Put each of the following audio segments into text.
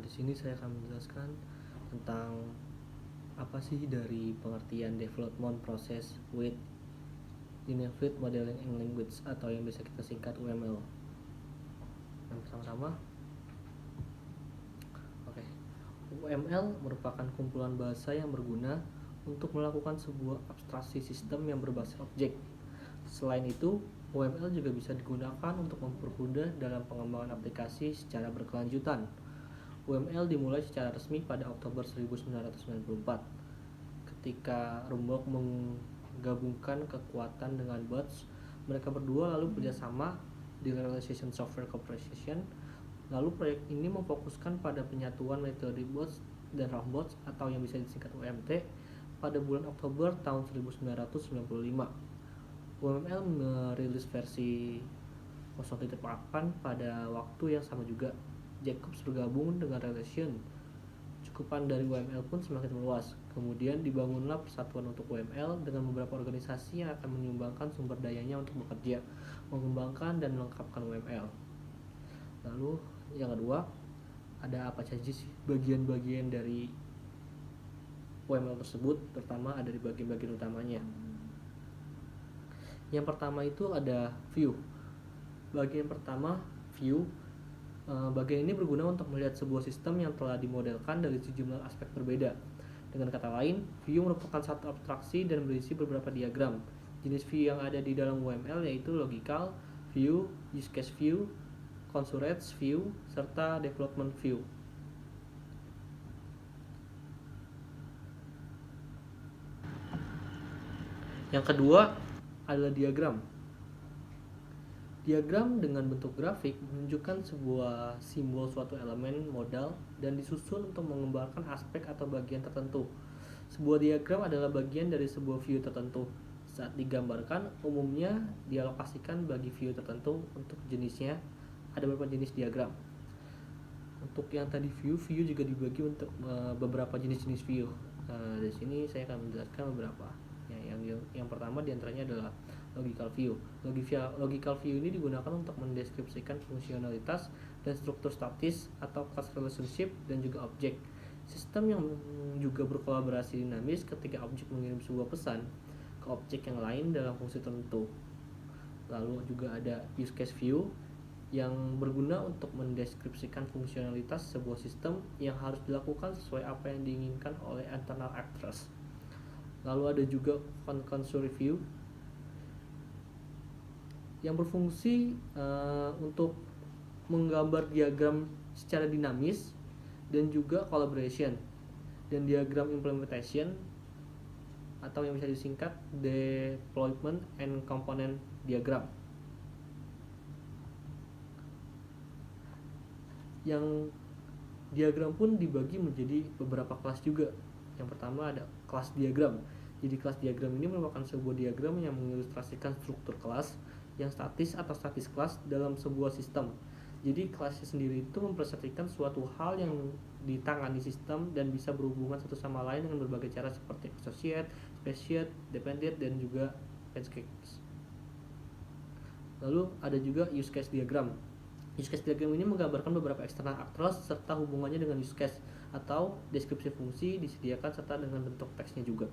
Di sini saya akan menjelaskan tentang apa sih dari pengertian development process with Unified Modeling and Language atau yang bisa kita singkat UML. Yang pertama, UML merupakan kumpulan bahasa yang berguna untuk melakukan sebuah abstraksi sistem yang berbasis objek. Selain itu, UML juga bisa digunakan untuk mempermudah dalam pengembangan aplikasi secara berkelanjutan. UML dimulai secara resmi pada Oktober 1994 ketika Rumborg menggabungkan kekuatan dengan Botch. Mereka berdua lalu bekerjasama di Realization Software Corporation. Lalu proyek ini memfokuskan pada penyatuan metode Botch dan Rohbotch atau yang bisa disingkat UMT pada bulan Oktober tahun 1995. UML merilis versi 0.8 pada waktu yang sama juga. Jacobs bergabung dengan Relation. Cakupan dari UML pun semakin meluas. Kemudian dibangunlah persatuan untuk UML dengan beberapa organisasi yang akan menyumbangkan sumber dayanya untuk bekerja, mengembangkan dan melengkapkan UML. Lalu yang kedua, ada apa saja sih bagian-bagian dari UML tersebut? Pertama ada di bagian-bagian utamanya. Yang pertama itu ada view. Bagian pertama, view. Bagian ini berguna untuk melihat sebuah sistem yang telah dimodelkan dari sejumlah aspek berbeda. Dengan kata lain, view merupakan satu abstraksi dan berisi beberapa diagram. Jenis view yang ada di dalam UML yaitu logical view, use case view, constraints view, serta development view. Yang kedua adalah diagram. Diagram dengan bentuk grafik menunjukkan sebuah simbol suatu elemen modal dan disusun untuk menggambarkan aspek atau bagian tertentu. Sebuah diagram adalah bagian dari sebuah view tertentu. Saat digambarkan, umumnya dialokasikan bagi view tertentu. Untuk jenisnya, ada beberapa jenis diagram. Untuk yang tadi view juga dibagi untuk beberapa jenis-jenis view. Di sini saya akan menjelaskan beberapa. Yang pertama diantaranya adalah logical view. Logical view ini digunakan untuk mendeskripsikan fungsionalitas dan struktur statis atau class relationship dan juga objek. Sistem yang juga berkolaborasi dinamis ketika objek mengirim sebuah pesan ke objek yang lain dalam fungsi tertentu. Lalu juga ada use case view yang berguna untuk mendeskripsikan fungsionalitas sebuah sistem yang harus dilakukan sesuai apa yang diinginkan oleh internal actors. Lalu ada juga concurrency view yang berfungsi untuk menggambar diagram secara dinamis dan juga collaboration, dan diagram implementation atau yang bisa disingkat deployment and component diagram. Yang diagram pun dibagi menjadi beberapa kelas juga. Yang pertama ada kelas diagram. Jadi kelas diagram ini merupakan sebuah diagram yang mengilustrasikan struktur kelas yang statis atau statis kelas dalam sebuah sistem. Jadi kelasnya sendiri itu mempresentasikan suatu hal yang ditangani sistem dan bisa berhubungan satu sama lain dengan berbagai cara seperti associate, speciate, dependent, dan juga edge case. Lalu ada juga use case diagram. Use case diagram ini menggambarkan beberapa external actors serta hubungannya dengan use case atau deskripsi fungsi disediakan serta dengan bentuk teksnya juga.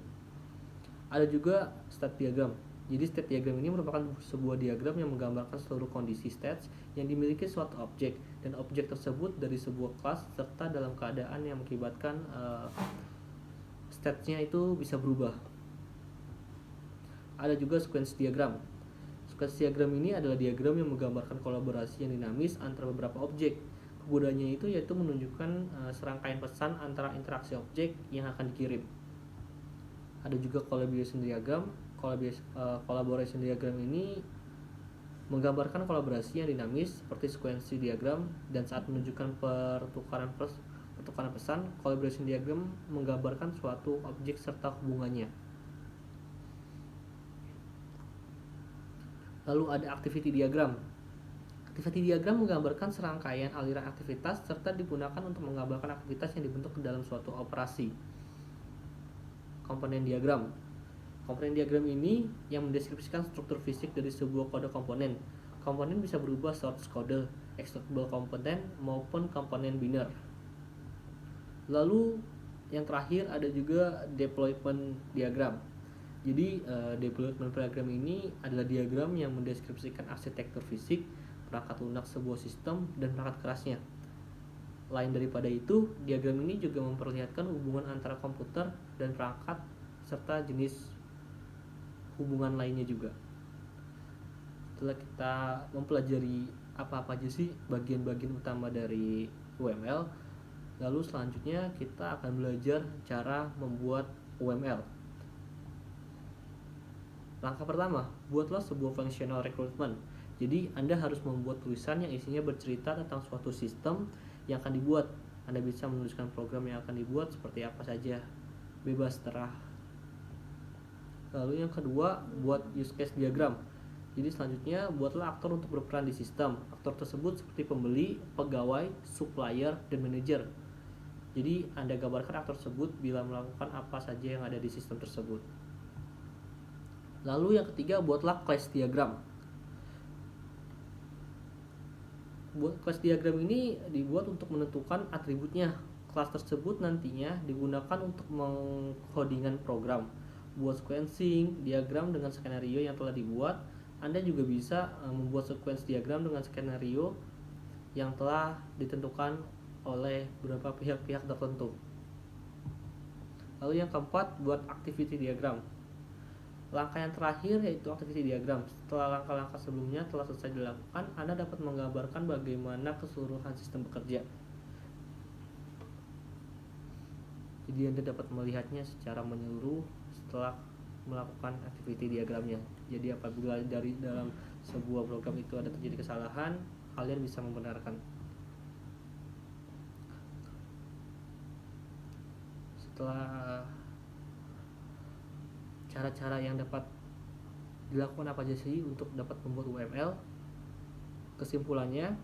Ada juga state diagram. Jadi state diagram ini merupakan sebuah diagram yang menggambarkan seluruh kondisi states yang dimiliki suatu objek, dan objek tersebut dari sebuah kelas serta dalam keadaan yang mengakibatkan statesnya itu bisa berubah. Ada juga sequence diagram. Sequence diagram ini adalah diagram yang menggambarkan kolaborasi yang dinamis antara beberapa objek. Kegunaannya itu yaitu menunjukkan serangkaian pesan antara interaksi objek yang akan dikirim. Ada juga collaboration diagram. Collaboration diagram ini menggambarkan kolaborasi yang dinamis seperti sequence diagram, dan saat menunjukkan pertukaran pesan, collaboration diagram menggambarkan suatu objek serta hubungannya. Lalu ada activity diagram. Activity diagram menggambarkan serangkaian aliran aktivitas serta digunakan untuk menggambarkan aktivitas yang dibentuk dalam suatu operasi. Komponen diagram. Komponen diagram ini yang mendeskripsikan struktur fisik dari sebuah kode komponen. Komponen bisa berubah source kode, executable komponen, maupun komponen biner. Lalu yang terakhir ada juga deployment diagram. Jadi deployment diagram ini adalah diagram yang mendeskripsikan arsitektur fisik, perangkat lunak sebuah sistem, dan perangkat kerasnya. Lain daripada itu, diagram ini juga memperlihatkan hubungan antara komputer dan perangkat serta jenis hubungan lainnya juga. Setelah kita mempelajari apa-apa aja sih bagian-bagian utama dari UML, lalu selanjutnya kita akan belajar cara membuat UML. Langkah pertama, buatlah sebuah functional recruitment. Jadi Anda harus membuat tulisan yang isinya bercerita tentang suatu sistem yang akan dibuat. Anda bisa menuliskan program yang akan dibuat seperti apa saja, bebas terah. Lalu yang kedua, buat use case diagram. Jadi selanjutnya, buatlah aktor untuk berperan di sistem. Aktor tersebut seperti pembeli, pegawai, supplier, dan manajer. Jadi Anda gambarkan aktor tersebut bila melakukan apa saja yang ada di sistem tersebut. Lalu yang ketiga, buatlah class diagram. Class diagram ini dibuat untuk menentukan atributnya. Kelas tersebut nantinya digunakan untuk mengkodingan program. Buat sequencing diagram dengan skenario yang telah dibuat. Anda juga bisa membuat sequence diagram dengan skenario yang telah ditentukan oleh beberapa pihak-pihak tertentu. Lalu yang keempat, buat activity diagram. Langkah yang terakhir yaitu activity diagram. Setelah langkah-langkah sebelumnya telah selesai dilakukan, Anda dapat menggambarkan bagaimana keseluruhan sistem bekerja. Jadi Anda dapat melihatnya secara menyeluruh setelah melakukan activity diagramnya. Jadi apabila dari dalam sebuah program itu ada terjadi kesalahan, kalian bisa membenarkan. Setelah cara-cara yang dapat dilakukan apa aja sih untuk dapat membuat UML, kesimpulannya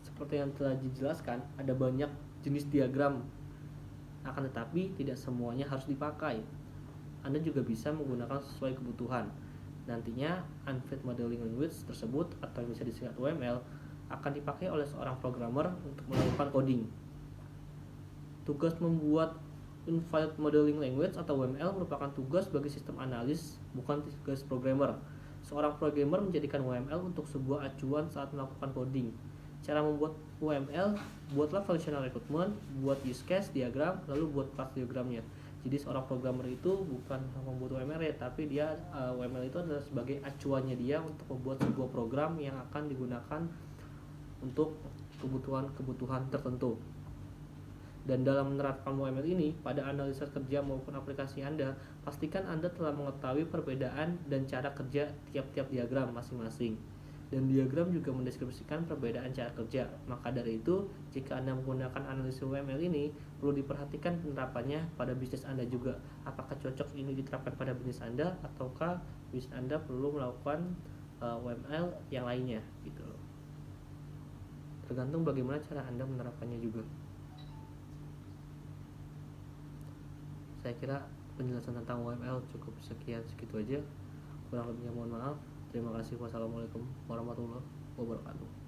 seperti yang telah dijelaskan, ada banyak jenis diagram, akan tetapi tidak semuanya harus dipakai. Anda juga bisa menggunakan sesuai kebutuhan. Nantinya Unfit Modeling Language tersebut, atau yang bisa disingkat UML, akan dipakai oleh seorang programmer untuk melakukan coding. Tugas membuat Unfit Modeling Language atau UML merupakan tugas bagi sistem analis, bukan tugas programmer. Seorang programmer menjadikan UML untuk sebuah acuan saat melakukan coding. Cara membuat UML, buatlah functional recruitment, buat use case diagram, lalu buat class diagramnya. Jadi seorang programmer itu bukan membuat UML ya, tapi dia UML itu adalah sebagai acuannya dia untuk membuat sebuah program yang akan digunakan untuk kebutuhan tertentu. Dan dalam menerapkan UML ini pada analisa kerja maupun aplikasi Anda, pastikan Anda telah mengetahui perbedaan dan cara kerja tiap-tiap diagram masing-masing. Dan diagram juga mendeskripsikan perbedaan cara kerja. Maka dari itu, jika Anda menggunakan analisa UML ini, perlu diperhatikan penerapannya pada bisnis Anda juga. Apakah cocok ini diterapkan pada bisnis Anda, ataukah bisnis Anda perlu melakukan UML yang lainnya gitu loh. Tergantung bagaimana cara Anda menerapkannya juga. Saya kira penjelasan tentang UML cukup segitu aja. Kurang lebihnya mohon maaf. Terima kasih. Wassalamualaikum warahmatullahi wabarakatuh.